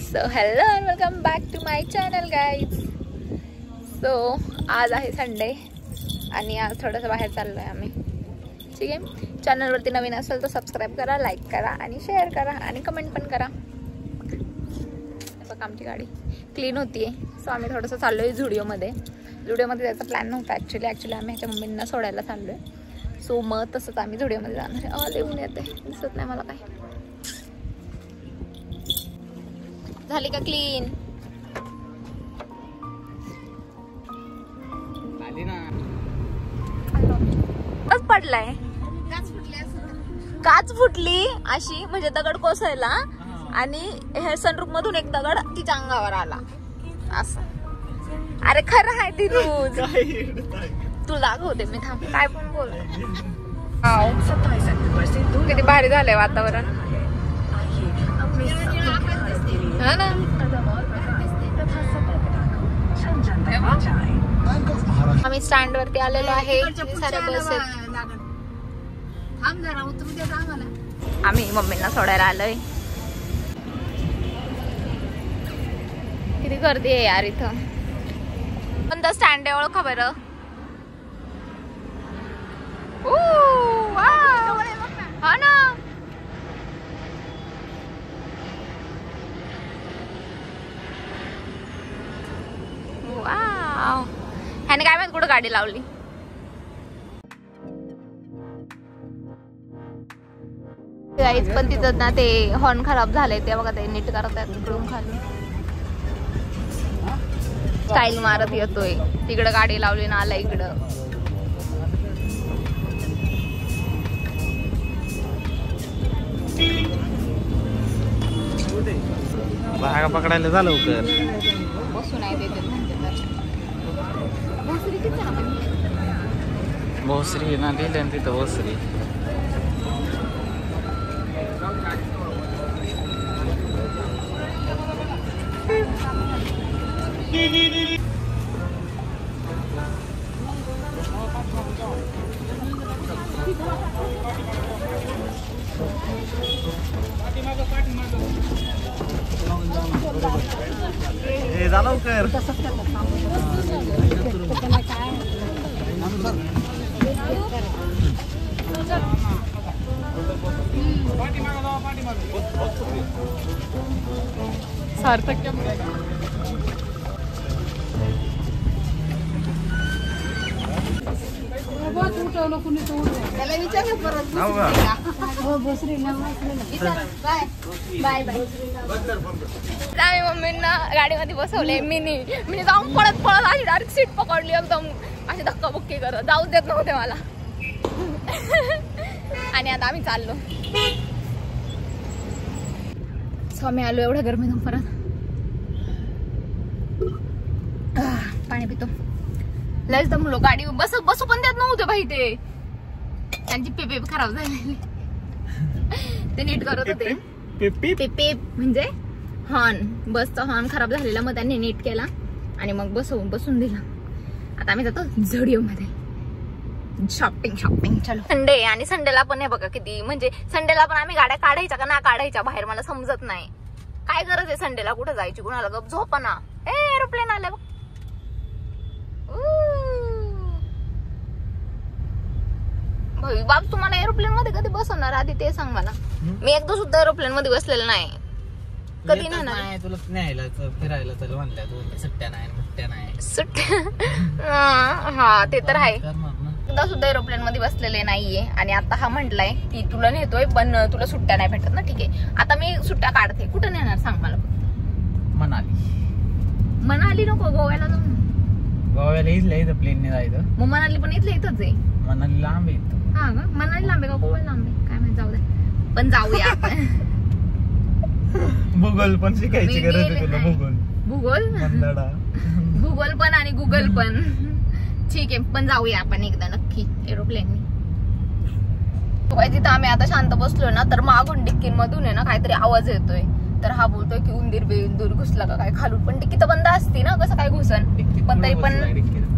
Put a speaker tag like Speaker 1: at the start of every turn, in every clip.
Speaker 1: So hello and welcome back to my channel guys. So आज आहे Sunday आणि आज थोडंसं बाहेर चाललो आहे आम्ही. ठीक आहे, चॅनलवरती नवीन असेल तर सबस्क्राईब करा, लाईक करा आणि शेअर करा आणि कमेंट पण करा. बघा आमची गाडी क्लीन होती आहे. सो आम्ही थोडंसं चाललो आहे झुडिओमध्ये जायचा प्लॅन नव्हता ॲक्च्युली आम्ही ह्याच्या मम्मींना सोडायला चाललो आहे. सो मग तसंच आम्ही झुडिओमध्ये जाणार आहे. लिहून येते, दिसत नाही मला काय. झाली का क्लीन? पडलाय काच फुटली अशी, म्हणजे दगड कोसळला आणि हे सनरूफ मधून एक दगड तिच्या अंगावर आला असं. अरे खरं आहे ती रोज तू दाखवते मी, थांब. काय पण बोल. किती भारी झालंय वातावरण हा ना. आम्ही स्टँड वरती आलेलो आहे. साऱ्या बस आहेत. आम्ही मम्मींना सोडायला आलोय. किती गर्दी आहे यार इथं. कोणतं स्टँड आहे ओळखा बरं? हा ना. वाव, ह्याने काय माहित कुठं गाडी लावली. गाईज पण तिथं ना ते हॉर्न खराब झाले ते बघा, ते नीट करत आहेत तिकडून खाली. स्टाईल मारत येतोय. तिकडं गाडी लावली ना, आला इकडं.
Speaker 2: भागा पकडायला झालं लवकर.
Speaker 1: बसून आहे तिथे.
Speaker 2: भोसरी ना लिहिलं तिथं भोसरी. हे झालं लवकर.
Speaker 1: सार्थक त्याला विचारलं परत. आम्ही मम्मींना गाडीमध्ये बसवले. मिनी जाऊन पळत अशी डायरेक्ट सीट पकडली. एकदम अशी धक्काबुक्की करत जाऊ देत नव्हते मला. आणि आता आम्ही चाललो. सो आम्ही आलो एवढ्या गरमीतून परत. पाणी पितो. लयच दमलो. गाडी बसू पण देत नव्हते भाई. ते त्यांची पेप खराब झालेली. ते नीट करत होते. पेप म्हणजे हॉर्न, बसचा हॉर्न खराब झालेला. मग त्यांनी नीट केला आणि मग बसून दिला. आता आम्ही जातो झुडिओ मध्ये शॉपिंग. चलो. संडे आणि संडेला पण हे बघा किती, म्हणजे संडेला पण आम्ही गाड्या काढायच्या का ना काढायच्या बाहेर मला समजत नाही. काय गरज आहे संडेला कुठं जायची? कुणाला गप झोपा ना. एरोप्लेन आलं बघ. बाप तुम्हाला एरोप्लेन मध्ये कधी बसवणार आधी ते सांग मला. मी एकदा सुद्धा एरोप्लेन मध्ये बसलेलं नाही. कधी नाही.
Speaker 2: तुला न्यायला फिरायला चल म्हणल्या. सुट्ट्या नाही.
Speaker 1: सुट्ट्या हा ते तर आहे. एकदा सुद्धा एरोप्लेन मध्ये बसलेले नाहीये. आणि आता हा म्हटलाय की तुला नेतोय पण तुला सुट्ट्या नाही भेटत ना. ठीक आहे, आता मी सुट्ट्या काढते. कुठं नेणार सांग मला. मनाली नको, गोव्याला जाऊ.
Speaker 2: गोव्याला इथं प्लेनने जायचं.
Speaker 1: मग मनाली पण इथलंच आहे.
Speaker 2: मनाली लांब आहे.
Speaker 1: हा का? मनाली लांब आहे का गोवा लांब आहे काय माहिती. जाऊ दे, पण जाऊया आपण.
Speaker 2: भूगोल पण शिकायची गरज आहे तुला.
Speaker 1: भूगोल पण आणि गुगल पण. ठीक आहे, पण जाऊया आपण एकदा नक्की एरोप्लेननी. जिथं आम्ही आता शांत बसलो ना, तर मागून डिक्कीमधून आहे ना काहीतरी आवाज येतोय. तर हा बोलतोय की उंदीर घुसला का काय खालून. पण डिक्की तर बंद असती ना, कसं काय घुसन. पण तरी पण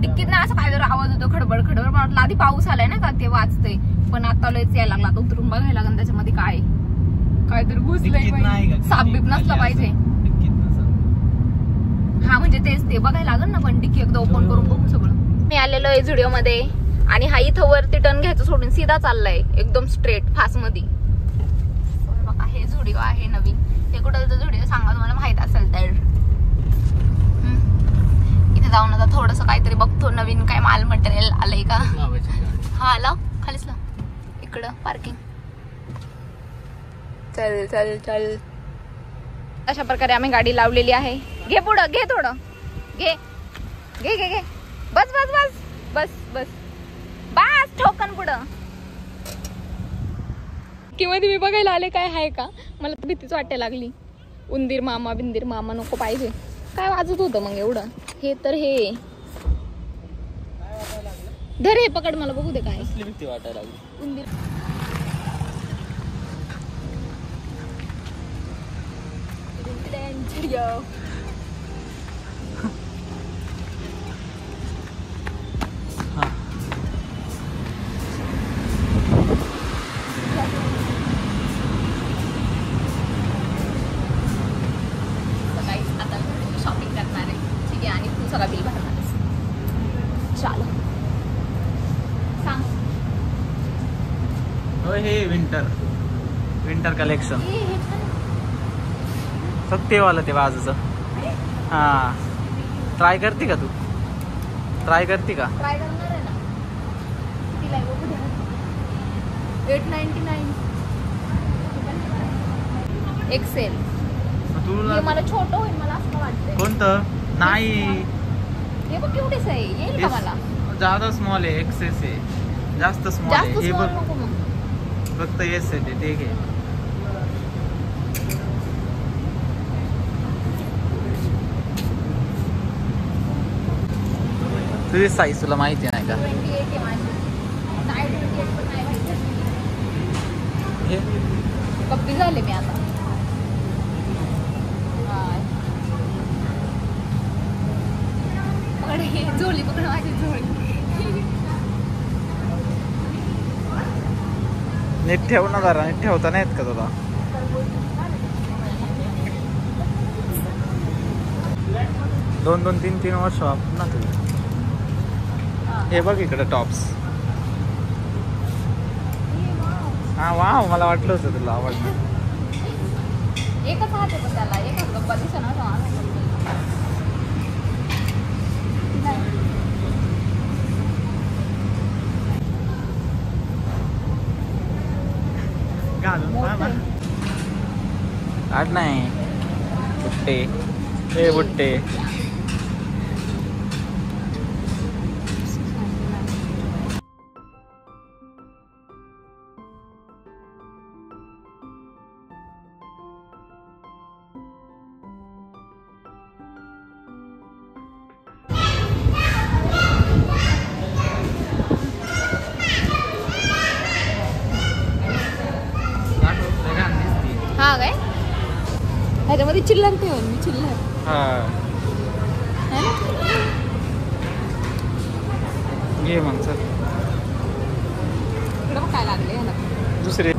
Speaker 1: डिक्कीत ना असं काहीतरी आवाज होतो खडबड. पण म्हटलं आधी पाऊस आलाय ना का ते वाचतंय. पण आता लयच यायला लागला. तो उतरून बघायला लागला त्याच्यामध्ये काय काहीतरी घुसलंय. साप बीप नसला पाहिजे. हा म्हणजे तेच ते बघायला लागेल ना, पण डिक्की एकदा ओपन करून बघू सगळं. मी आलेलो आहे झुडिओ मध्ये आणि हा इथं वरती टर्न घ्यायचं सोडून सीधा चाललाय एकदम स्ट्रेट फास्ट मध्ये. बघा हे झुडिओ आहे नवीन. हे कुठं झुडिओ सांगा तुम्हाला माहित असेल तर. इथे जाऊन आता थोडस काहीतरी बघतो नवीन काय माल मटेरियल आलंय का. हा लाव खालीच लाव इकडं पार्किंग. चल चल चल. अशा प्रकारे आम्ही गाडी लावलेली आहे. घे पुढं घे थोडं घे घे घे घे. बस बस बस बस बस बस ठोकन पुढं. किंवा तुम्ही बघायला आले काय आहे का. मला तर भीतीच वाटायला लागली. उंदीर मामा बिंदीर मामा नको पाहिजे. काय वाजत होतं मग एवढं. हे तर हे धर हे पकड मला बघू दे काय भीती वाटायला लागली. उंदीर शॉपिंग करणार आहे ठीक आहे आणि तू सगळा बिल भरणार आहेस. चाल सांग.
Speaker 2: हे विंटर कलेक्शन ते वाला ते बाजूचं. हा ट्राय करते का तू. ट्राय करते का.
Speaker 1: ट्राय करणार आहे ना. कितीला आहे बघू दे. 899 एक्सेल. हे मला छोटं होईल मला असं वाटतंय.
Speaker 2: कोणतं नाही
Speaker 1: हे बघ केवढीच आहे. येईल का मला.
Speaker 2: ज्यादा स्मॉल आहे. एक्सेस आहे जास्त स्मॉल आहे. हे बघ
Speaker 1: नको मग
Speaker 2: फक्त एस आहे ते घे. तुझी साईज तुला माहिती नाही का.
Speaker 1: 28 आहे माझी. नाही 28 पण नाही माहिती. कप्पी झाले मी आता. पकड झोळी पकड माझी झोळी.
Speaker 2: नीट ठेव ना जरा. नीट ठेवता नाहीत का तुला. दोन तीन वर्ष वापर ना तुझी. हे बघ इकडे टॉप्स. हा वाव मला वाटलं होतं तुला आवडलं.
Speaker 1: एकच हात आहे पण त्याला एकच गप्पा दिसणार.
Speaker 2: आठ नाही बुट्टे. हे बुट्टे
Speaker 1: हा काय ह्याच्यामध्ये चिल्लर ठेवून मी चिल्लर.
Speaker 2: घे मग सर.
Speaker 1: इकडं काय लागले ह्याला
Speaker 2: दुसरे.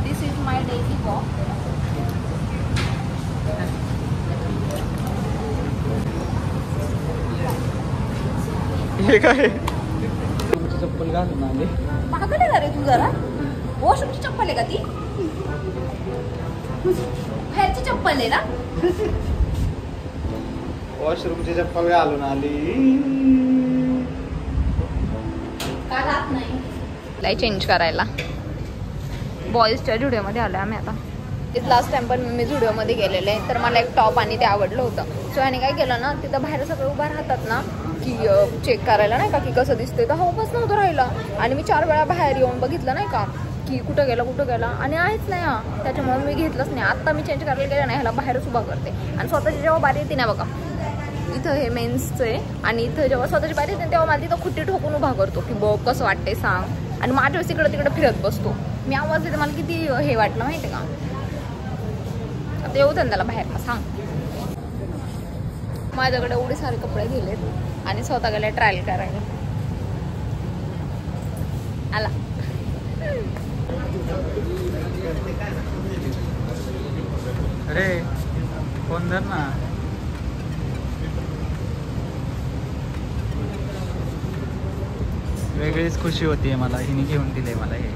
Speaker 1: दिस इज माय डेली वॉक.
Speaker 2: हे काय चप्पल घालून आले.
Speaker 1: पागल आहे रे तू जरा. वॉशरूमची चप्पल आहे का ती. बाहेरची चप्पल आहे ना.
Speaker 2: वॉशरूमची चप्पल घालून आली.
Speaker 1: का राहत नाही चेंज करायला. बॉईजच्या झुडिओमध्ये आलोय आम्ही आता. तिथं लास्ट टाइम पण मी झुडिओमध्ये गेलेले तर मला एक टॉप आणि ते आवडलं होतं. सो याने काय केलं ना तिथं बाहेर सगळं उभा राहतात ना की चेक करायला नाही का की कसं दिसतंय. तर हा उभाच नव्हतं राहिला आणि मी 4 वेळा बाहेर येऊन बघितलं नाही का की कुठं गेला आणि आहेच नाही हा. त्याच्यामुळे मी घेतलंच नाही. आत्ता मी चेंज करायला गेलं नाही ह्याला बाहेरच उभा करते. आणि स्वतःची जेव्हा बारी येते ना बघा इथं हे मेन्सचं आहे आणि इथं जेव्हा स्वतःची बारी येते तेव्हा मला तिथं खुट्टी ठोकून उभा करतो की बघ कसं वाटतंय सांग. आणि माझ्या वेळेस इकडं तिकडं फिरत बसतो. मी आवाज देते मला किती हे वाटलं माहिती आहे का. आता येऊ त्याला बाहेर सांग. माझ्याकडे एवढे सारे कपडे दिलेत आणि स्वतः गेले ट्रायल करायला. आला
Speaker 2: अरे फोन धर ना. वेगळीच खुशी होतीये मला, हिने घेऊन दिले मला हे.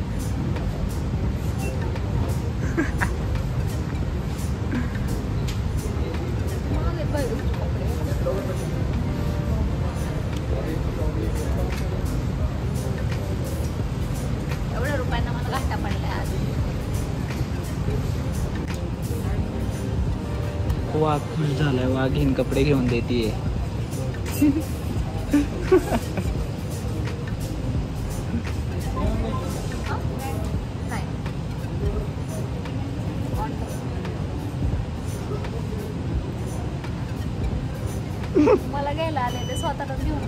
Speaker 1: एवढ्या रुपयांना मला घाटा पडलाय आज.
Speaker 2: वाघ खुश झालाय, वाघीन कपडे घेऊन देतीये.
Speaker 1: मला घ्यायला आले ते स्वतःच घेऊन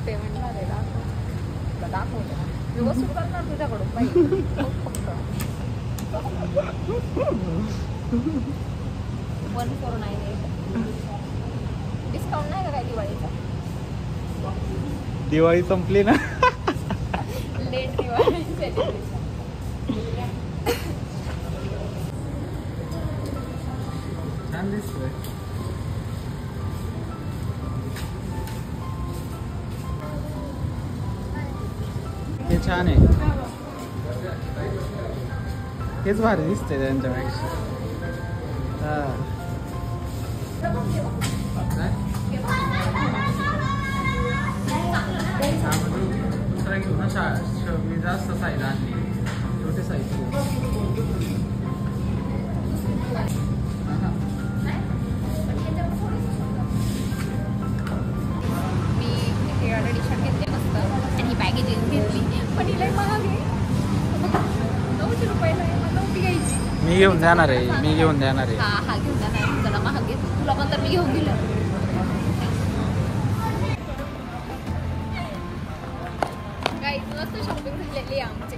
Speaker 1: पेमेंट झालेला दाखवलं मी वसूल करणार तुझ्याकडून पाहिजे. 1498 डिस्काउंट नाही का काय दिवाळीचा?
Speaker 2: दिवाळी संपली ना.
Speaker 1: लेट दिवाळी
Speaker 2: छान दिसतोय. हे छान आहे, हेच भारी दिसतंय त्यांच्यापेक्षा. दुसरा घेऊ ना, मी जास्त साईज आणली, छोटे साईज.
Speaker 1: टी शर्ट घेतले मस्त आणि ही बॅगी जीन्स घेतली पण हिला महाग आहे. 900 रुपयाला आहे, मला नव्हती घ्यायची.
Speaker 2: मी घेऊन जाणार आहे, मी घेऊन जाणार आहे.
Speaker 1: हा हा घेऊन जाणार आहे. तुला महाग घेतो, तुला पण तर मी घेऊन दिलं. काही मस्त शॉपिंग झालेली आहे आमची.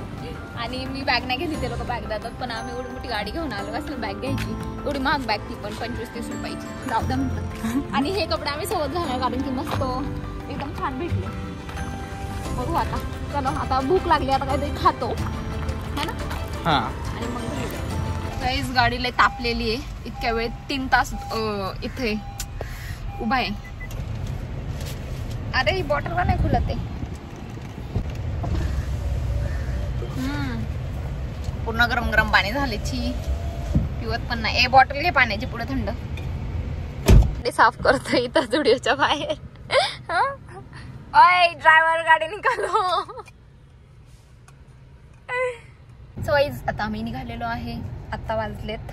Speaker 1: आणि मी बॅग नाही घेतली, ते लोक बॅग देतात पण आम्ही एवढी मोठी गाडी घेऊन आलो. असलं बॅग घ्यायची, एवढी महाग बॅग ती पण 25-30 रुपयाची. जाऊ द्या म्हटलं. आणि हे कपडे आम्ही सोबत घालणार कारण की मस्त एकदम छान भेटले. बघू आता, चलो आता भूक लागली, आता काहीतरी खातो है ना.
Speaker 2: हा
Speaker 1: आणि मग काहीच गाडी लय तापलेली आहे. इतक्या वेळ 3 तास इथे उभा आहे. अरे ही बॉटल का नाही खुलत आहे? पूर्ण गरम गरम पाणी झाले. छी पिवत पण नाही. बॉटल घे पाण्याची पुढे थंड. ते साफ करतो इथं स्टुडिओच्या बाहेर. ओय ड्रायव्हर गाडी निघालो. सो गाईज आता आम्ही निघालेलो आहे. आता वाजलेत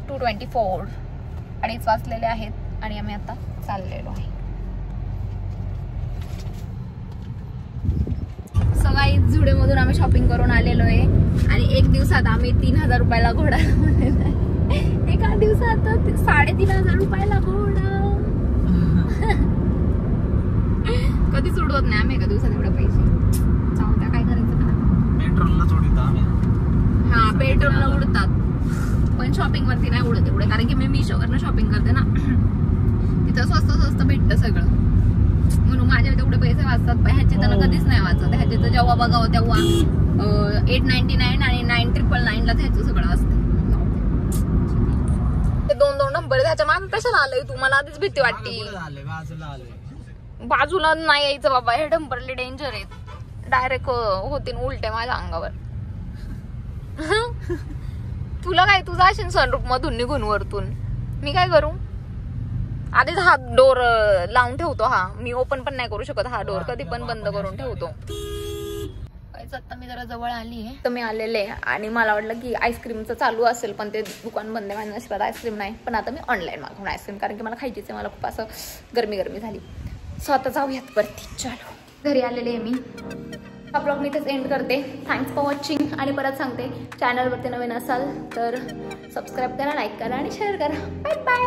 Speaker 1: 2:24, 2:30 वाजलेले आहेत आणि आम्ही आता चाललेलो आहे. सो गाईज झुडिओमधून आम्ही शॉपिंग करून आलेलो आहे आणि 1 दिवसात आम्ही 3000 रुपयाला घोडा लावलेला आहे. एका दिवसात 3500 रुपयाला घोडा. कधीच उडवत नाही आम्ही एका दिवसात एवढे पैसे. जाऊ त्या काय करायचं का.
Speaker 2: पेट्रोलला उडवतो आम्ही.
Speaker 1: हा पेट्रोलला उडतात पण शॉपिंग वरती नाही उडत एवढे कारण की मी मीशोवरनं शॉपिंग करते ना. तिथं स्वस्त भेटतं सगळं म्हणून माझ्या तेवढे पैसे वाचतात. ह्याचे तर कधीच नाही वाचत. ह्याचे तर जेव्हा बघावं तेव्हा 899 आणि 9999 ला ह्याचं सगळं असतं. ते 2 नंबर त्याच्या मागे कशाला आलंय तू? मला आधीच भीती वाटते. बाजूला नाही यायचं बाबा, हे डंपरले डेंजर आहेत. डायरेक्ट होतील उलटे माझ्या अंगावर. तुला काय, तुझा असेल सनरूफ मधून निघून वरतून, मी काय करू? आधीच हा डोर लावून ठेवतो. हा मी ओपन पण नाही करू शकत. हा डोर कधी पण बंद करून ठेवतो. आता मी जरा जवळ आली आहे तर मी आलेले आणि मला वाटलं की आईस्क्रीमचं चालू असेल पण ते दुकान बंद आहे. माझ्या नशिबात आईस्क्रीम नाही. पण आता मी ऑनलाईन मागवून आईस्क्रीम कारण की मला खायचीच आहे. मला खूप असं गरमी झाली. सो आता जाऊयात वरती. चलो घरी आलेले आहे मी. हा ब्लॉग मी इथेच एंड करते. Thanks for watching. आणि परत सांगते, चॅनलवरती नवीन असाल तर सबस्क्राईब करा, लाईक करा आणि शेअर करा. Bye bye.